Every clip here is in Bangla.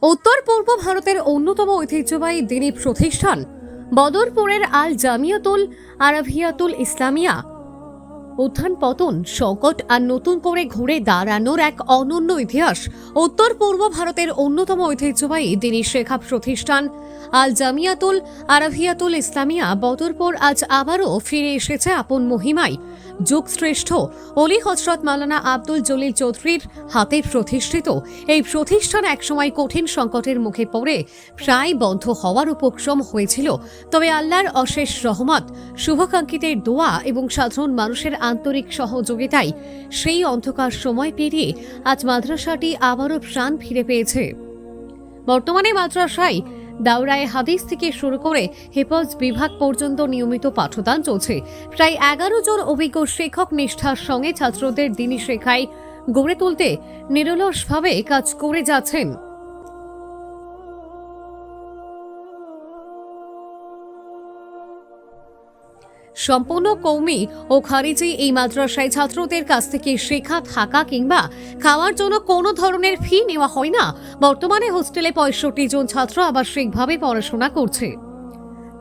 উত্তর পূর্ব ভারতের অন্যতম ঐতিহ্যবাহী দ্বীনি প্রতিষ্ঠান বদরপুরের আল জামিয়াতুল আরাবিয়াতুল ইসলামিয়া উত্থান পতন, সংকট আর নতুন করে ঘুরে দাঁড়ানোর এক অনন্য ইতিহাস। উত্তর পূর্ব ভারতের অন্যতম ঐতিহ্যবাহী দ্বীনি শিক্ষা প্রতিষ্ঠান আল জামিয়াতুল আরাবিয়াতুল ইসলামিয়া বদরপুর আজ আবারও ফিরে এসেছে আপন মহিমায়। যুগশ্রেষ্ঠ অলি হযরত মাওলানা আব্দুল জলিল চৌধুরীর হাতে প্রতিষ্ঠিত এই প্রতিষ্ঠান একসময় কঠিন সংকটের মুখে পড়ে প্রায় বন্ধ হওয়ার উপক্রম হয়েছিল। তবে আল্লাহর অশেষ রহমত, শুভাকাঙ্ক্ষীদের দোয়া এবং সাধারণ মানুষের আন্তরিক সহযোগিতায় সেই অন্ধকার সময় পেরিয়ে আজ মাদ্রাসাটি আবারও প্রাণ ফিরে পেয়েছে। বর্তমানে মাদ্রাসায় দাওরায়ে হাদিস থেকে শুরু করে হেফাজ বিভাগ পর্যন্ত নিয়মিত পাঠদান চলছে। প্রায় 11 জন অভিজ্ঞ শিক্ষক নিষ্ঠার সঙ্গে ছাত্রদের দ্বীনি শিক্ষায় গড়ে তুলতে নিরলসভাবে কাজ করে যাচ্ছেন। সম্পূর্ণ কওমি ও খারিজি এই মাদ্রাসায় ছাত্রদের কাছ থেকে শেখা, থাকা কিংবা খাওয়ার জন্য কোনো ধরনের ফি নেওয়া হয় না। বর্তমানে হোস্টেলে 65 জন ছাত্র আবাসিকভাবে পড়াশোনা করছে।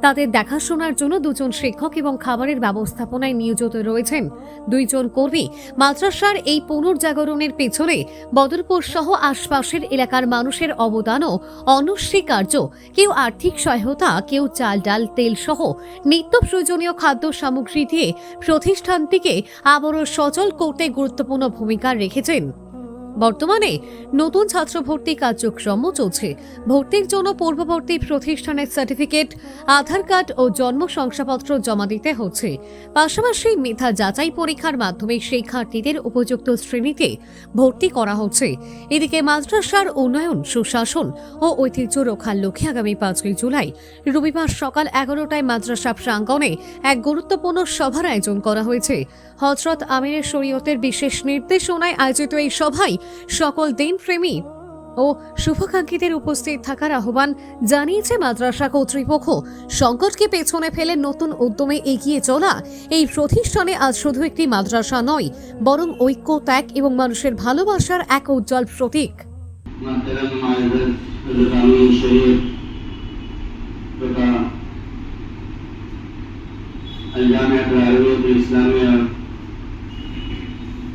তাদের দেখাশোনার জন্য 2 জন শিক্ষক এবং খাবারের ব্যবস্থাপনায় নিয়োজিত রয়েছেন 2 জন কর্মী। মাদ্রাসার এই পুনর্জাগরণের পেছনে বদরপুর সহ আশপাশের এলাকার মানুষের অবদানও অনস্বীকার্য। কেউ আর্থিক সহায়তা, কেউ চাল, ডাল, তেল সহ নিত্য প্রয়োজনীয় খাদ্য সামগ্রী দিয়ে প্রতিষ্ঠানটিকে আবারও সচল করতে গুরুত্বপূর্ণ ভূমিকা রেখেছেন। বর্তমানে নতুন ছাত্র ভর্তি কার্যক্রম চলছে। ভর্তির জন্য পূর্ববর্তী প্রতিষ্ঠানের সার্টিফিকেট, আধার কার্ড ও জন্ম শংসাপত্র জমা দিতে হচ্ছে। পাশাপাশি মেধা যাচাই পরীক্ষার মাধ্যমে শিক্ষার্থীদের উপযুক্ত শ্রেণীতে ভর্তি করা হচ্ছে। এদিকে মাদ্রাসার উন্নয়ন, সুশাসন ও ঐতিহ্য রক্ষার লক্ষ্যে আগামী 5 জুলাই রবিবার সকাল 11টায় মাদ্রাসা প্রাঙ্গণে এক গুরুত্বপূর্ণ সভার আয়োজন করা হয়েছে। হযরত আমিরের শরীয়তের বিশেষ নির্দেশনায় আয়োজিত এই সভায় সকল দিনপ্রেমী ও শুভাকাঙ্ক্ষীদের উপস্থিত থাকার আহ্বান জানিয়েছে মাদ্রাসা কর্তৃপক্ষ। সংকটকে পেছনে ফেলে নতুন উদ্যমে এগিয়ে চলা এই প্রতিষ্ঠানে আজ শুধু একটি মাদ্রাসা নয়, বরং ঐক্য, ত্যাগ এবং মানুষের ভালোবাসার এক উজ্জ্বল প্রতীক।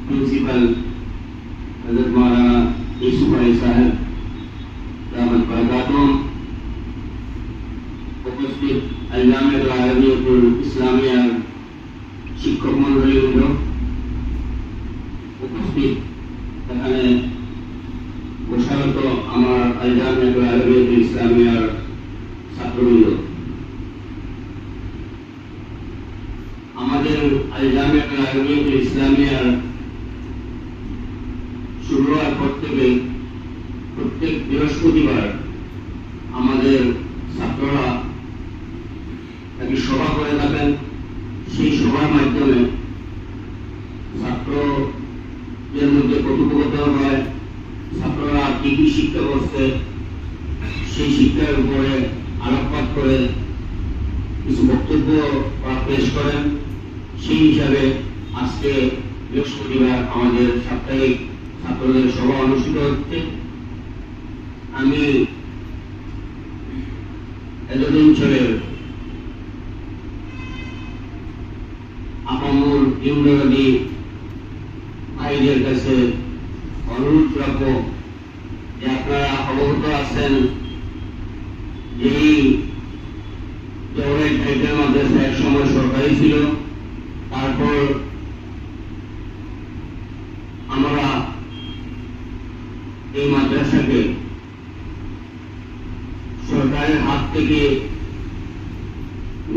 प्रिंसिपल हज़रत मौलाना यूसुफ अली साहब दामद बरकातुहुम, उपस्थित আল জামিয়াতুল আরাবিয়াতুল ইসলামিয়ার শিক্ষক মণ্ডলীবৃন্দ, উপস্থিত এখানে বসারত আমার আল জামিয়াতুল আরাবিয়াতুল ইসলামিয়ার ছাত্রবৃন্দ, আমাদের আল জামিয়াতুল আরাবিয়াতুল ইসলামিয়ার শুরু হওয়ার পর থেকে প্রত্যেক বৃহস্পতিবার আমাদের ছাত্ররা একটি সভা করে থাকেন। সেই সভার মাধ্যমে ছাত্রদের মধ্যে কথোপকথন হয়। ছাত্ররা কি কি শিক্ষা করছে সেই শিক্ষার উপরে আলোকপাত করে কিছু বক্তব্য পেশ করেন। সেই হিসাবে আজকে বৃহস্পতিবার আমাদের সাপ্তাহিক ছাত্রদের সভা অনুষ্ঠিত হচ্ছে। আমি এতদিন চলে আপামর ইউনিয়নী ভাইদের কাছে অনুরোধ রাখবো যে আপনারা অবগত আছেন যে এই জওহরের মাদ্রাসা এক সময় সরকারি ছিল। তারপর আমরা এই মাদ্রাসাকে সরকারের হাত থেকে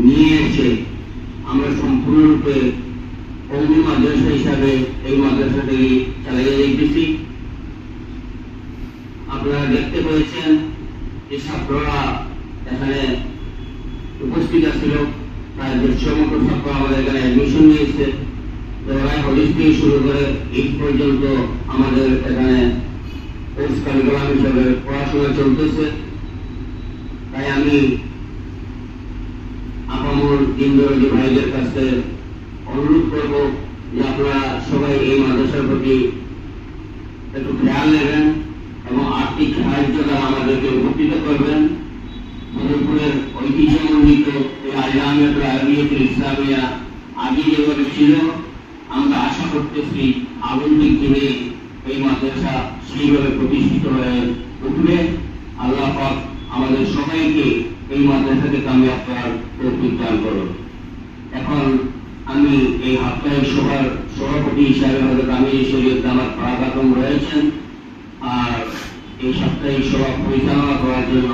নিয়ে এসে আমরা সম্পূর্ণরূপে কওমি মাদ্রাসা হিসাবে এই মাদ্রাসাটাকে চালিয়ে যাইতেছি। আপনারা দেখতে পেয়েছেন যে ছাত্ররা এখানে উপস্থিত ছিল, প্রায় 150 মতো ছাত্র আমাদের এখানে অ্যাডমিশন নিয়েছে। দাওরায়ে হাদিস থেকে শুরু করে ঈদ পর্যন্ত আমাদের এখানে কোর্স কারিকুলাম হিসাবে পড়াশোনা চলতেছে। তাই আমি আপামর দিনদরদি ভাইদের কাছে অনুরোধ করব যে আপনারা সবাই এই মাদ্রাসার প্রতি একটু খেয়াল নেবেন এবং আর্থিক সাহায্য দ্বারা আমাদেরকে উপকৃত করবেন। বদরপুরের ঐতিহ্যমণ্ডিত এই আল জামিয়াতুল আরবিয়াতুল ইসলামিয়া আগে যেভাবে ছিল, আমরা আশা করতেছি আগন্তুক দিনে এই মাদ্রাসা সেইভাবে প্রতিষ্ঠিত হয়ে উঠবে। আল্লাহ পাক আমাদের সবাইকে এই মাদ্রাসাকে কামিয়াব করার তৌফিক দান করুন। এখন আমি এই সাপ্তাহিক সভার সভাপতি হিসাবে হযরত আমির শরীয়ত দামাত বারাকাতুহু রয়েছেন, আর এই সাপ্তাহিক সভা পরিচালনা করার জন্য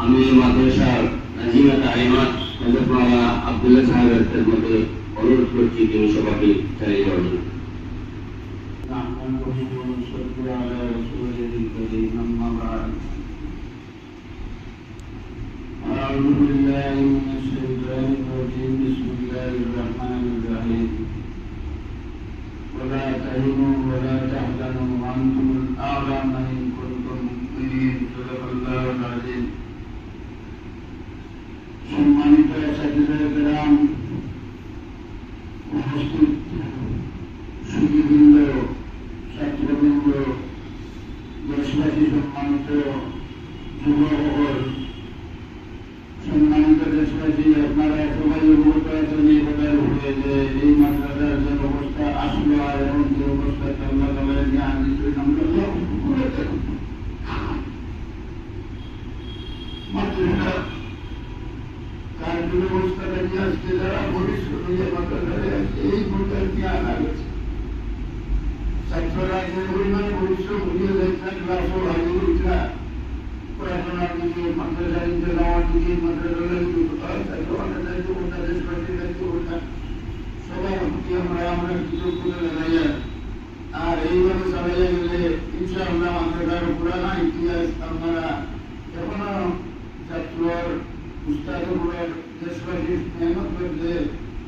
আমি এই মাদ্রাসার নাজিমা তালিমাত হযরত মাওলানা আব্দুল্লাহ সাহেবের মধ্যে অনুরোধ করছি তিনি সভাকে চালিয়ে যাওয়ার জন্য। أعوذ بالله من الشيطان الرجيم بسم الله الرحمن الرحيم ولا تهنوا ولا تحزنوا وأنتم الأعلون إن كنتم مؤمنين صدق الله العظيم সম্মানিত ছাত্রছাত্রীরা, উপস্থিত সুধীবৃন্দ, ছাত্রবৃন্দ, দেশবাসী, সম্মানিত যুবকল, সম্মানিত দেশবাসী, আপনারা সবাই অবগত আছেন এই কথার উপরে যে এই মাদ্রাসার যে অবস্থা আসলো এবং যে অবস্থা আল্লাহ তাআলা জ্ঞান দিচ্ছেন, আমরা মাদ্রাসা তার দুরবস্থাটা নিয়ে আসছে, যারা ভবিষ্যতে যে মাদ্রাসায় আছে এই ভোটার জ্ঞান আগেছে। ছাত্ররা যে পরিমাণে ভবিষ্যৎ ঘুরিয়ে যাচ্ছে, ক্লাসও ভালো উঠা পড়াশোনার দিকে, মাদ্রাসার দিকে যাওয়ার দিকে, মাদ্রাসার দেশবাসীর দায়িত্ব ওঠা, সবার প্রতি আমরা কৃতজ্ঞতা জানাই। আর এইভাবে চালাইয়া গেলে ইনশাআল্লাহ মাদ্রাসার পুরানা ইতিহাস আপনারা এখনো ছাত্রর উস্তাদের দেশবাসীর মেহনত করতে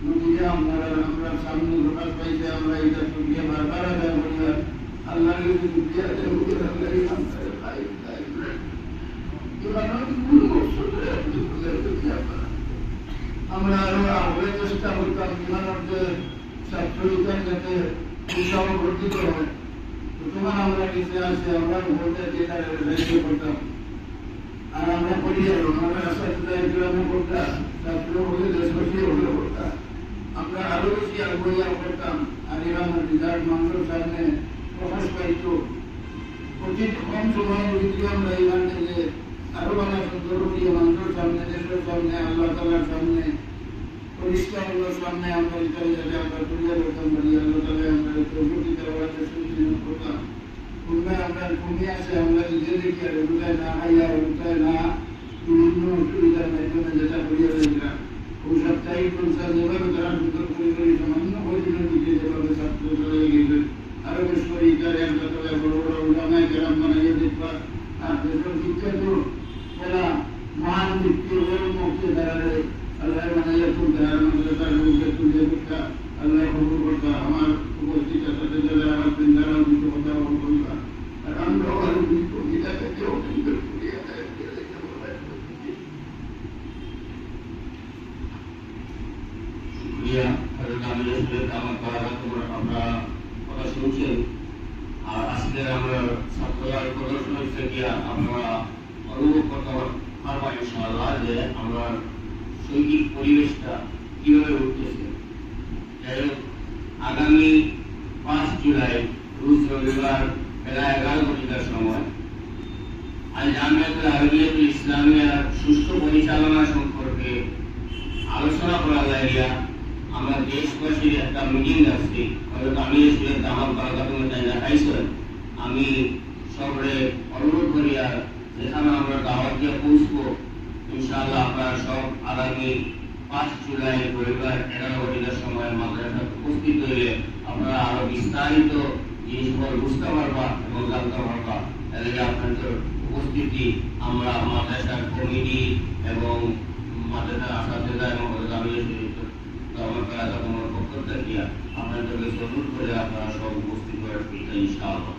নদীকে আমরা সামনে প্রকাশ পাইছে। আমরা এটা চুকিয়ে বারবার আদায় করি, আল্লাহ আমরা আরো আগে চেষ্টা করতাম বিমানকে ছাত্রীদের যাতে উৎসাহ বর্ধিত হয়। তোমার আমরা নিচে আসে আমরা ভোটে দায়িত্ব করতাম, আর আমরা করি আমরা রাস্তা করতাম, ছাত্র হলে দেশবাসী হলে করতাম, আমরা আরো বেশি আগ্রহ করতাম। আর এরা রিজাল্ট মানুষের সামনে প্রকাশ পাইত। অতি কম সময়ের ভিতরে আমরা এই গান থেকে আরো ভালো সুন্দর করিয়ে মানুষের সামনে, দেশের সামনে, আল্লাহ তাআলার সামনে, পরিষ্কারের সামনে আমরা আমরা তুলিয়া করতাম পারি। আল্লাহ তাআলা আমরা তৌফিক দেওয়ার চেষ্টা করতাম। আমরা কমে আসে, আমরা নিজে দেখি আর ওটায় না হাইয়া, ওটায় না বিভিন্ন অসুবিধার মাধ্যমে যেটা করিয়া যাইছিলাম, ওই সাপ্তাহিক পরিচয় যেভাবে তারা সুন্দর করে সামান্য পরিচয় দিকে যেভাবে ছাত্র চলে গেছে, আরো বেশ করে ইটারে আমরা তবে বড় বড় উলামায়ে কেরাম বানাইয়া দেখবা। আর দেশের বিখ্যাত যারা মহান ব্যক্তি মুক্তি দাঁড়ালে আল্লাহ বানাইয়া তুলতে, আর মাদ্রাসার লোককে তুলে দিতা, আল্লাহ কবুল করতা। আমার উপস্থিত সাথে যারা আসবেন তারা দুটো কথা বলবা, আর আমরাও আরো দুটো গীতাকে সুন্দর করিয়া আমরা কথা শুনছেন। আর আজকে আমরা ছাত্ররা প্রদর্শন হচ্ছে গিয়া আমরা অনুভব করতে পারবো ইনশাআল্লাহ যে আমরা শৈক্ষিক পরিবেশটা কিভাবে উঠতেছে। যাই হোক, আগামী 5 জুলাই রোজ রবিবার বেলা 11টার সময় আল জামিয়াতুল আরবিয়াতুল ইসলামিয়ার সুষ্ঠু পরিচালনা সম্পর্কে আলোচনা করা লাগিয়া আমরা দেশবাসীর একটা মিটিং রাখছি। হয়তো আমি দামাত বারাকাতুহু দেখাইছেন। আমি সবরে অনুরোধ করি, আর যেখানে আমরা দাওয়াত দিয়ে পৌঁছবো ইনশাআল্লাহ আপনারা সব আগামী 5 জুলাই রবিবার 11টার সময় মাদ্রাসায় উপস্থিত হইলে আপনারা আরো বিস্তারিত জিনিসগুলো বুঝতে পারবা এবং জানতে পারবা। এদিকে আপনাদের উপস্থিতি আমরা মাদ্রাসার কমিটি এবং মাদ্রাসার আসাদা এবং আমার পক্ষ থেকে আপনাদেরকে অনুরোধ করে আপনারা সব উপস্থিত হওয়ার ইনশাআল্লাহ।